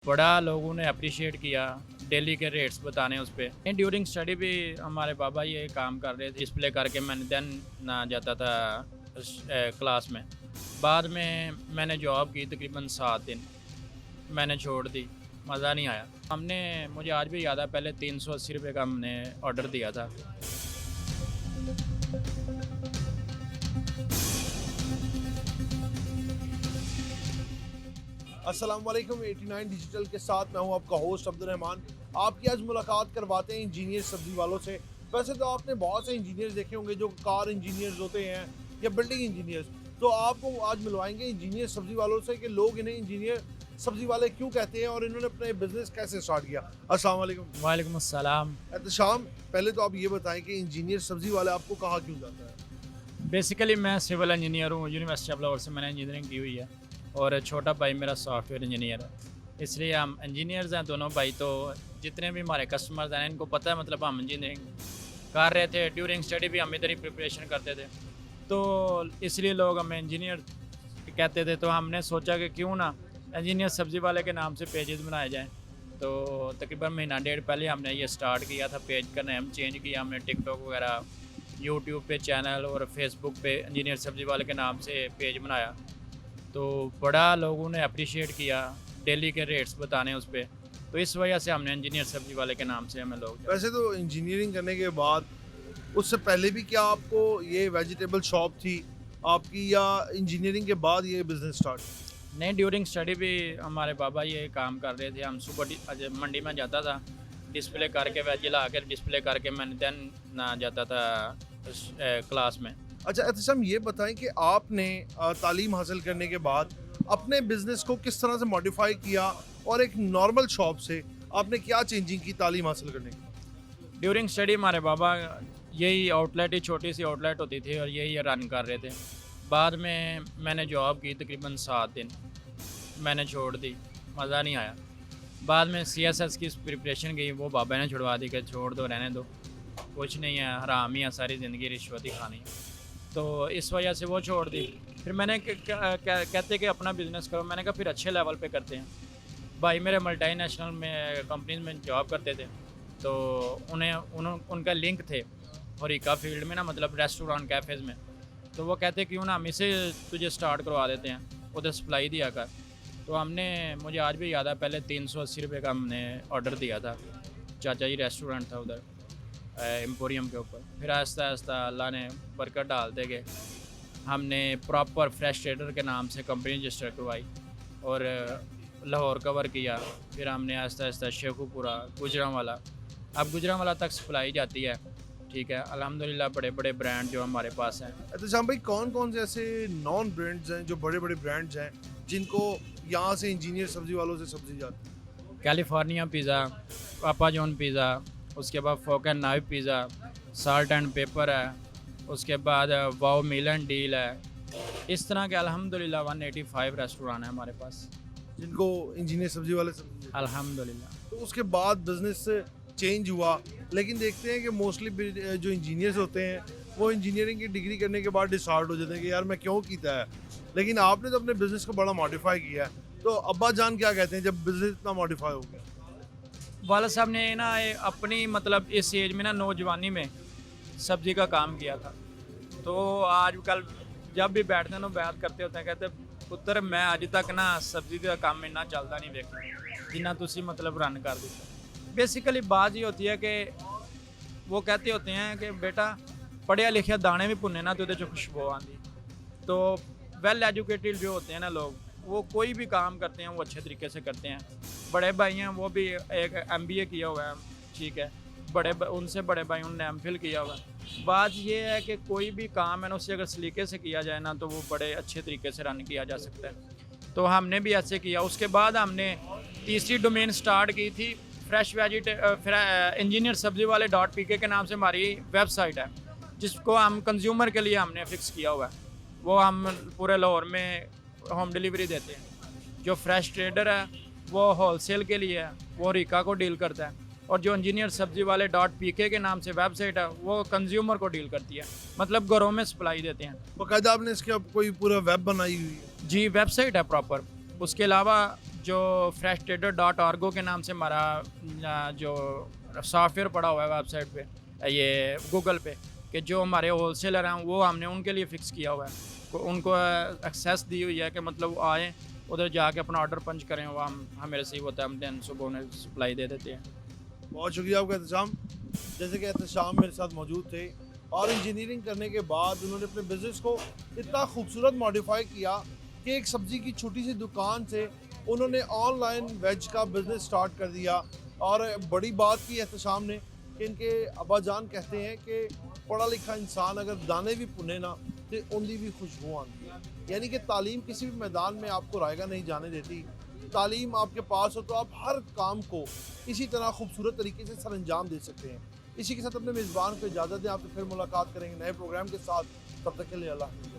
बड़ा लोगों ने अप्रिशिएट किया, डेली के रेट्स बताने उस पे। ड्यूरिंग स्टडी भी हमारे पापा ये काम कर रहे थे, डिस्प्ले करके मैंने देन ना जाता था क्लास में। बाद में मैंने जॉब की तकरीबन 7 दिन, मैंने छोड़ दी, मज़ा नहीं आया। हमने मुझे आज भी याद है पहले 380 रुपये का हमने ऑर्डर दिया था। अस्सलाम वालेकुम 89 डिजिटल के साथ मैं हूं आपका होस्ट अब्दुल रहमान। आपकी आज मुलाकात करवाते हैं इंजीनियर सब्जी वालों से। वैसे तो आपने बहुत से इंजीनियर्स देखे होंगे जो कार इंजीनियर्स होते हैं या बिल्डिंग इंजीनियर्स, तो आपको आज मिलवाएंगे इंजीनियर सब्जी वालों से कि लोग इन्हें इंजीनियर सब्जी वाले क्यों कहते हैं और इन्होंने अपने बिजनेस कैसे स्टार्ट किया। अस्सलाम वालेकुम। वालेकुम अस्सलाम। एहतशाम, पहले तो आप ये बताएं कि इंजीनियर सब्जी वाले आपको कहा क्यों जाता है। बेसिकली मैं सिविल इंजीनियर हूँ, यूनिवर्सिटी ऑफ लाहौर से मैंने इंजीनियरिंग की हुई है और छोटा भाई मेरा सॉफ्टवेयर इंजीनियर है। इसलिए हम इंजीनियर्स हैं दोनों भाई। तो जितने भी हमारे कस्टमर्स हैं इनको पता है, मतलब हम इंजीनियरिंग कर रहे थे, ड्यूरिंग स्टडी भी हम इधर ही प्रिपरेशन करते थे, तो इसलिए लोग हमें इंजीनियर कहते थे। तो हमने सोचा कि क्यों ना इंजीनियर सब्जी वाले के नाम से पेजेस बनाए जाएँ। तो तकरीबन महीना डेढ़ पहले हमने ये स्टार्ट किया था। पेज का नेम चेंज किया हमने, टिकटॉक वगैरह, यूट्यूब पे चैनल और फेसबुक पे इंजीनियर सब्जी वाले के नाम से पेज बनाया। तो बड़ा लोगों ने अप्रिशिएट किया, डेली के रेट्स बताने उस पर। तो इस वजह से हमने इंजीनियर सब्जी वाले के नाम से हमें लोग। वैसे तो इंजीनियरिंग करने के बाद, उससे पहले भी क्या आपको ये वेजिटेबल शॉप थी आपकी, या इंजीनियरिंग के बाद ये बिजनेस स्टार्ट? नहीं, ड्यूरिंग स्टडी भी हमारे पापा ये काम कर रहे थे। हम सुबह मंडी में जाता था, डिस्प्ले करके वेज ला कर डिस्प्ले करके मैंने देन ना जाता था क्लास में। अच्छा एहतशाम, ये बताएं कि आपने तालीम हासिल करने के बाद अपने बिजनेस को किस तरह से मॉडिफाई किया और एक नॉर्मल शॉप से आपने क्या चेंजिंग की तालीम हासिल करने की? ड्यूरिंग स्टडी हमारे पापा यही आउटलेट ही छोटी सी आउटलेट होती थी और यही रन कर रहे थे। बाद में मैंने जॉब की तकरीबन 7 दिन, मैंने छोड़ दी, मज़ा नहीं आया। बाद में CSS की प्रिपरेशन की, वो बाबा ने छुड़वा दी कि छोड़ दो, रहने दो, कुछ नहीं है, हराम ही है, सारी ज़िंदगी रिश्वत ही खानी है। तो इस वजह से वो छोड़ दी। फिर मैंने कहते कि अपना बिज़नेस करो। मैंने कहा फिर अच्छे लेवल पे करते हैं। भाई मेरे मल्टीनेशनल में कंपनीज में जॉब करते थे, तो उनका लिंक थे हरीका फील्ड में ना, मतलब रेस्टोरेंट कैफ़ेज़ में। तो वो कहते क्यों ना हम इसे तुझे स्टार्ट करवा देते हैं, उधर सप्लाई दिया कर। तो हमने, मुझे आज भी याद है पहले 380 रुपये का हमने ऑर्डर दिया था। चाचा जी रेस्टोरेंट था उधर एम्पोरियम के ऊपर। फिर आहिस्ता आहिस्ता अल्लाह ने बरकत डालते गए। हमने प्रॉपर फ्रेश ट्रेडर के नाम से कंपनी रजिस्टर करवाई और लाहौर कवर किया। फिर हमने आहिस्ता आहिस्ता शेखुपुरा, गुजरांवाला, अब गुजरांवाला तक सप्लाई जाती है। ठीक है, अल्हम्दुलिल्लाह बड़े बड़े ब्रांड जो हमारे पास हैं। एहतशाम भाई, कौन कौन से ऐसे नॉन ब्रांड्स हैं जो बड़े बड़े ब्रांड्स हैं जिनको यहाँ से इंजीनियर सब्जी वालों से सब्जी जाती है? California pizza, Papa John pizza, उसके बाद fork and knife pizza, salt and pepper है, उसके बाद वाओ मील एंड डील है। इस तरह के अल्हम्दुलिल्लाह 185 रेस्टोरेंट हैं हमारे पास, जिनको इंजीनियर सब्जी वाले सब्जी। अल्हम्दुलिल्लाह। तो उसके बाद बिजनेस चेंज हुआ, लेकिन देखते हैं कि मोस्टली जो इंजीनियर्स होते हैं वो इंजीनियरिंग की डिग्री करने के बाद डिसार्ट हो जाते हैं कि यार मैं क्यों कीता है। लेकिन आपने तो अपने बिजनेस को बड़ा मॉडिफाई किया है। तो अब्बा जान क्या कहते हैं जब बिजनेस इतना मॉडिफाई हो गया? वाला साहब ने ना अपनी, मतलब इस एज में ना, नौजवानी में सब्जी का काम किया था। तो आजकल जब भी बैठते हैं ना, बात करते होते हैं, कहते पुत्र मैं अज तक ना सब्जी का काम इन्ना चलता नहीं देखा जिन्ना तुसी मतलब रन कर दिता। बेसिकली बात ये होती है कि वो कहते होते हैं कि बेटा पढ़िया लिखिया दाने भी भुन्ने ना तो उहदे चों खुशबू आती। तो वेल एजुकेटेड जो होते हैं ना लोग, वो कोई भी काम करते हैं वो अच्छे तरीके से करते हैं। बड़े भाई हैं, वो भी एक MBA किया हुआ है, ठीक है, उनसे बड़े भाई उन्होंने MPhil किया हुआ है। बात ये है कि कोई भी काम है ना, उससे अगर सलीके से किया जाए ना, तो वो बड़े अच्छे तरीके से रन किया जा सकता है। तो हमने भी ऐसे किया। उसके बाद हमने तीसरी डोमेन स्टार्ट की थी, फ्रेश इंजीनियर सब्जी वाले .pk के नाम से हमारी वेबसाइट है, जिसको हम कंज्यूमर के लिए हमने फ़िक्स किया हुआ है। वो हम पूरे लाहौर में होम डिलीवरी देते हैं। जो फ्रेश ट्रेडर है वो होलसेल के लिए है, वो रीका को डील करता है, और जो इंजीनियर सब्जी वाले .pk के नाम से वेबसाइट है वो कंज्यूमर को डील करती है, मतलब घरों में सप्लाई देते हैं। बाकायदा आपने इसके अब कोई पूरा वेब बनाई हुई है? जी, वेबसाइट है प्रॉपर। उसके अलावा जो freshtrader.org के नाम से हमारा जो सॉफ्टवेयर पड़ा हुआ है वेबसाइट पे, ये गूगल पे, कि जो हमारे होलसेलर हैं वो हमने उनके लिए फ़िक्स किया हुआ है। उनको एक्सेस दी हुई है कि मतलब वो आएँ उधर जाके अपना ऑर्डर पंच करें, वो हमें रिसीव होता है, हम दिन सुबह उन्हें सप्लाई दे देते हैं। बहुत शुक्रिया आपका एहतशाम। जैसे कि एहतशाम मेरे साथ मौजूद थे और इंजीनियरिंग करने के बाद उन्होंने अपने बिज़नेस को इतना खूबसूरत मॉडिफाई किया कि एक सब्ज़ी की छोटी सी दुकान से उन्होंने ऑनलाइन वेज का बिज़नेस स्टार्ट कर दिया। और बड़ी बात की एहतशाम ने कि इनके अब्बा जान कहते हैं कि पढ़ा लिखा इंसान अगर दाने भी पुने ना तो उनकी भी खुशबू आती है। यानी कि तालीम किसी भी मैदान में आपको रायगा नहीं जाने देती। तालीम आपके पास हो तो आप हर काम को इसी तरह खूबसूरत तरीके से सर अंजाम दे सकते हैं। इसी के साथ अपने मेज़बान को इजाज़त दें, आपसे फिर मुलाकात करेंगे नए प्रोग्राम के साथ। तब तक के लिए अल्लाह हाफ़िज़।